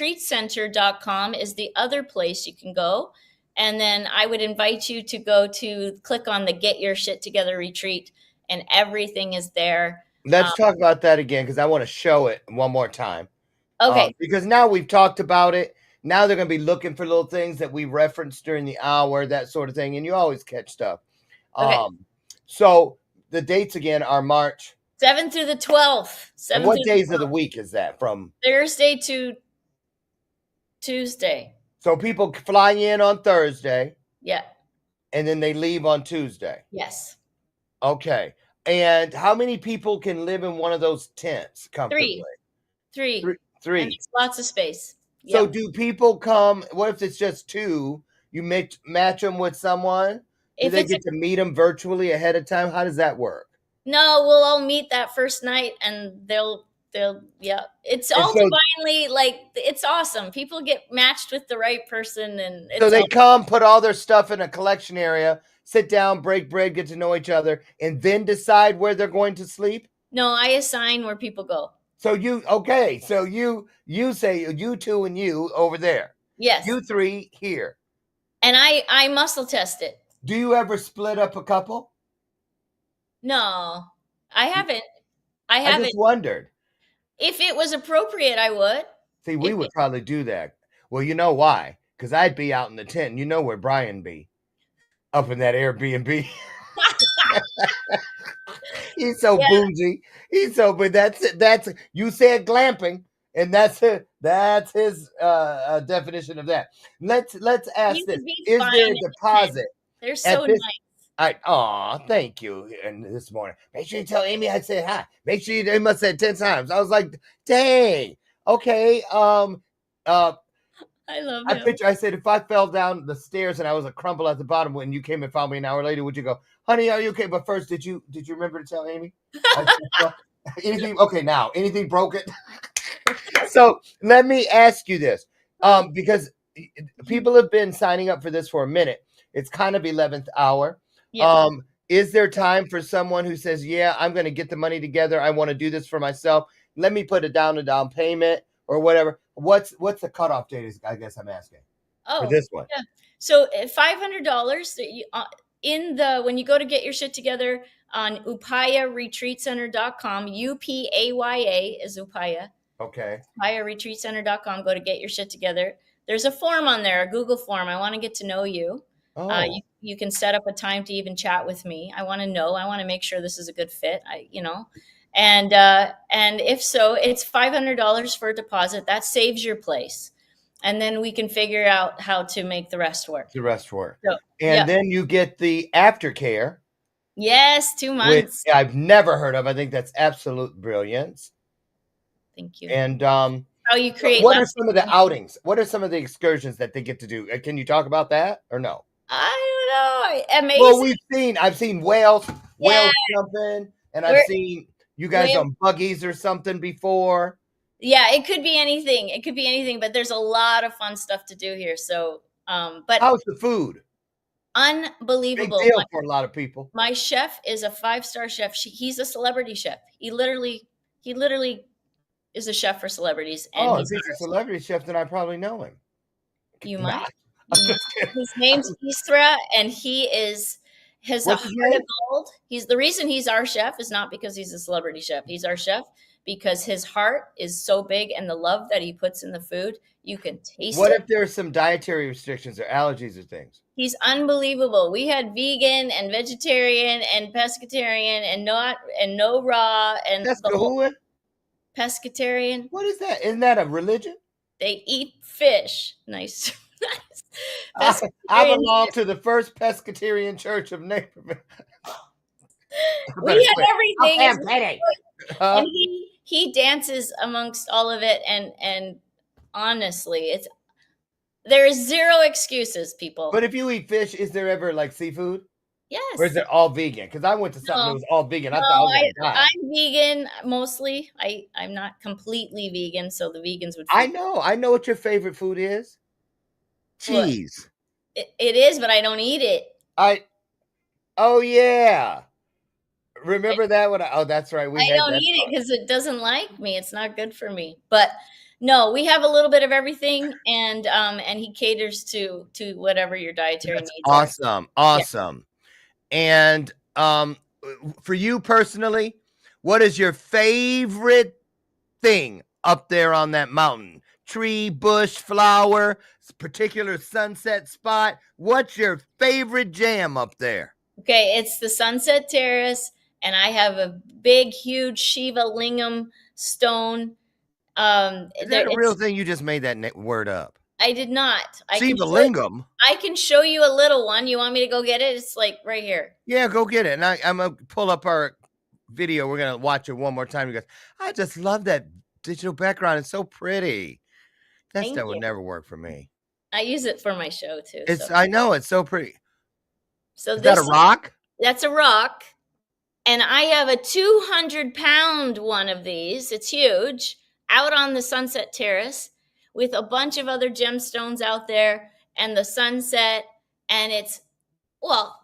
UpayaRetreatCenter.com is the other place you can go. And then I would invite you to click on the Get Your Shit Together retreat, and everything is there. Let's talk about that again because I want to show it one more time. Okay. Because now we've talked about it. Now they're going to be looking for little things that we referenced during the hour, that sort of thing. And you always catch stuff. Okay. So the dates again are March 7th through the 12th. And what days of the week is that from? Thursday to Tuesday. So people fly in on Thursday. Yeah. And then they leave on Tuesday. Yes. Okay. And how many people can live in one of those tents comfortably? Three. Three. And there's lots of space. So Yep. do people come? What if it's just two? You match them with someone? Do they get to meet them virtually ahead of time? How does that work? No, we'll all meet that first night, and yeah. It's all divinely, like, it's awesome. People get matched with the right person, and so they come, put all their stuff in a collection area, sit down, break bread, get to know each other, and then decide where they're going to sleep? No, I assign where people go. So you say you two and you over there. Yes. You three here. And I muscle test it. Do you ever split up a couple? No, I haven't. I just wondered. If it was appropriate, I would. See, we would probably do that. Well, you know why? Because I'd be out in the tent. You know where Brian be. Up in that Airbnb. He's so bougie. He's so, but that's you said glamping, and that's his definition of that. Let's ask this: is there a deposit? They're so nice. Thank you. And this morning, make sure you tell Amy I said hi. Make sure they must have said 10 times. I was like, dang. Okay. I love I him. picture. I said, if I fell down the stairs and I was a crumple at the bottom when you came and found me an hour later, would you go, honey, are you okay? But first, did you remember to tell Amy? I said, well, anything? Okay, now anything broken? So let me ask you this, because people have been signing up for this for a minute. It's kind of 11th hour. Yeah. Is there time for someone who says, yeah, I'm going to get the money together. I want to do this for myself. Let me put a down payment or whatever. What's the cutoff date is, I guess I'm asking for Oh, this one. yeah. So $500 when you go to get your shit together on upayaretreatcenter.com, UPAYA is Upaya. Okay. UpayaRetreatCenter.com. Go to get your shit together. There's a form on there, a Google form. I want to get to know you. Oh, You can set up a time to even chat with me. I want to know. I want to make sure this is a good fit. And if so, it's $500 for a deposit. That saves your place, and then we can figure out how to make the rest work. the rest work. So, And then you get the aftercare, yes, 2 which months. I've never heard of. I think that's absolute brilliance. Thank you. And How you create. what are some of the outings? What are some of the excursions that they get to do? Can you talk about that or no? I don't know. Amazing. Well, I've seen whales jumping, and I've seen you guys on buggies or something before. Yeah, it could be anything. It could be anything, but there's a lot of fun stuff to do here. So, but how's the food? Unbelievable. Big deal for a lot of people. My chef is a 5-star chef. He's a celebrity chef. He literally is a chef for celebrities. And if he's a celebrity chef, then I probably know him. You might. His name's Isra, and he has a heart of gold. The reason he's our chef is not because he's a celebrity chef. He's our chef because his heart is so big, and the love that he puts in the food, you can taste it. What if there are some dietary restrictions or allergies or things? He's unbelievable. We had vegan and vegetarian and pescatarian and no raw and pescatarian. What is that? Isn't that a religion? They eat fish. Nice. I belong to the First Pescatarian Church of Naperville. We had everything. And he dances amongst all of it, and honestly, there is zero excuses, people. But if you eat fish, is there ever like seafood? Yes. Or is it all vegan? Because I went to something that was all vegan. No, I thought I was going to die. I'm vegan mostly. I'm not completely vegan, so the vegans would. I know what your favorite food is. Cheese. It is, but I don't eat it. Oh yeah. Remember that one? Oh, that's right. I don't eat it because it doesn't like me. It's not good for me. But no, we have a little bit of everything, and he caters to whatever your dietary needs are. Awesome. Yeah. And for you personally, what is your favorite thing up there on that mountain? Tree, bush, flower, particular sunset spot? What's your favorite jam up there? Okay, it's the Sunset Terrace, and I have a big, huge Shiva Lingam stone. Is that a real thing? You just made that word up. I did not. Shiva Lingam? I can show you a little one. You want me to go get it? It's like right here. Yeah, go get it. And I'm going to pull up our video. We're going to watch it one more time. You guys, I just love that digital background. It's so pretty. That would never work for me. I use it for my show too. I know, it's so pretty. So is that a rock? That's a rock. And I have a 200-pound one of these. It's huge, out on the Sunset Terrace with a bunch of other gemstones out there and the sunset. And it's, well,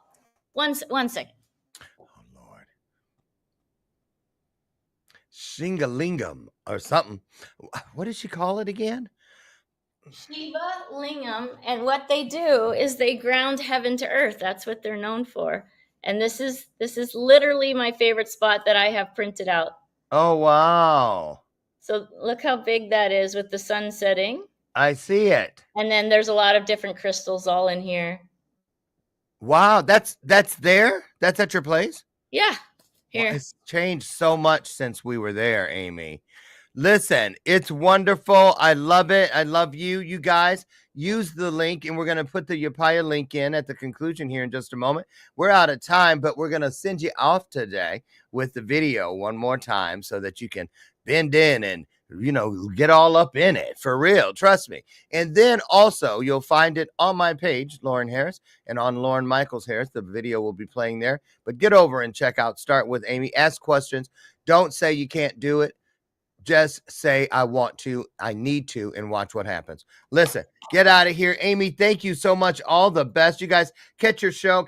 one second. Oh, Lord. Shingalingam or something. What did she call it again? Shiva Lingam, and what they do is they ground heaven to earth. That's what they're known for. And this is literally my favorite spot that I have printed out. Oh, wow. So look how big that is with the sun setting. I see it. And then there's a lot of different crystals all in here. Wow, that's there? That's at your place? Yeah. Here. Well, it's changed so much since we were there, Amy. Listen, it's wonderful. I love it. I love you. You guys use the link, and we're going to put the Yapaya link in at the conclusion here in just a moment. We're out of time, but we're going to send you off today with the video one more time so that you can bend in and get all up in it for real. Trust me. And then also you'll find it on my page, Lauren Harris, and on Lauren Michaels Harris. The video will be playing there. But get over and check out Start with Amy. Ask questions. Don't say you can't do it. Just say, I want to, I need to, and watch what happens. Listen, get out of here. Amy, thank you so much. All the best. You guys catch your show.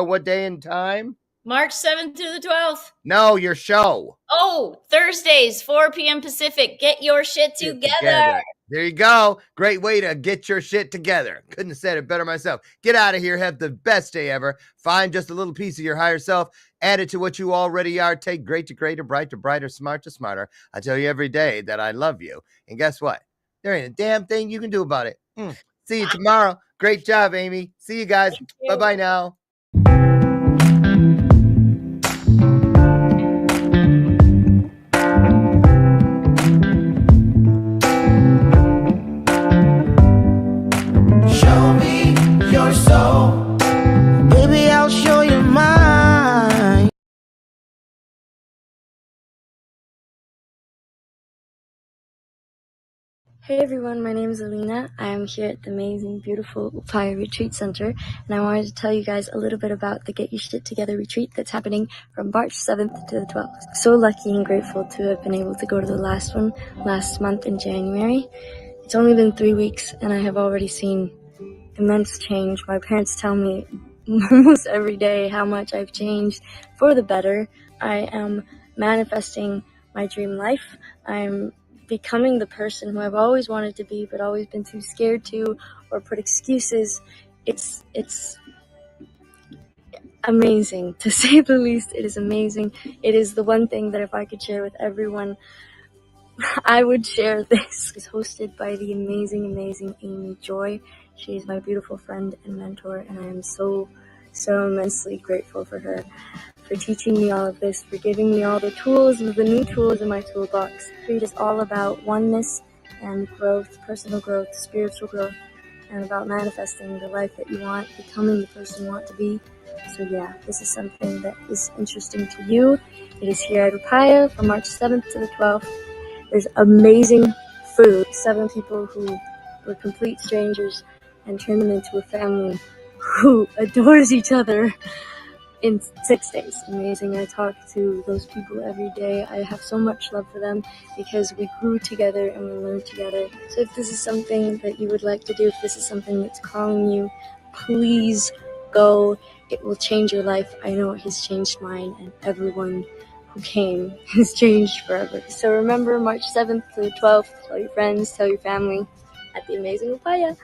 What day and time? March 7th through the 12th. No, your show. Oh, Thursdays, 4 p.m. Pacific. Get your shit together. There you go. Great way to get your shit together. Couldn't have said it better myself. Get out of here. Have the best day ever. Find just a little piece of your higher self. Add it to what you already are. Take great to greater, bright to brighter, smart to smarter. I tell you every day that I love you. And guess what? There ain't a damn thing you can do about it. See you tomorrow. Great job, Amy. See you guys. Bye-bye now. Show me your soul, baby, I'll show you mine. Hey everyone, my name is Alina. I am here at the amazing, beautiful Upaya Retreat Center, and I wanted to tell you guys a little bit about the Get Your Shit Together retreat that's happening from March 7th to the 12th. So lucky and grateful to have been able to go to the last one last month in January. It's only been 3 weeks, and I have already seen immense change. My parents tell me almost every day how much I've changed for the better. I am manifesting my dream life. I'm becoming the person who I've always wanted to be, but always been too scared to or put excuses. It's amazing, to say the least. It is amazing. It is the one thing that if I could share with everyone, I would share this. It's hosted by the amazing Amy Joy. She is my beautiful friend and mentor, and I am so immensely grateful for her, for teaching me all of this, for giving me all the tools, the new tools in my toolbox. It is all about oneness and growth, personal growth, spiritual growth, and about manifesting the life that you want, becoming the person you want to be. So yeah, this is something that is interesting to you. It is here at Upaya from March 7th to the 12th. There's amazing food. 7 people who were complete strangers and turned them into a family who adores each other in 6 days. Amazing. I talk to those people every day. I have so much love for them because we grew together and we learned together. So if this is something that you would like to do, if this is something that's calling you, please go. It will change your life. I know it has changed mine, and everyone who came has changed forever. So remember, March 7th to the 12th, tell your friends, tell your family at the amazing Upaya.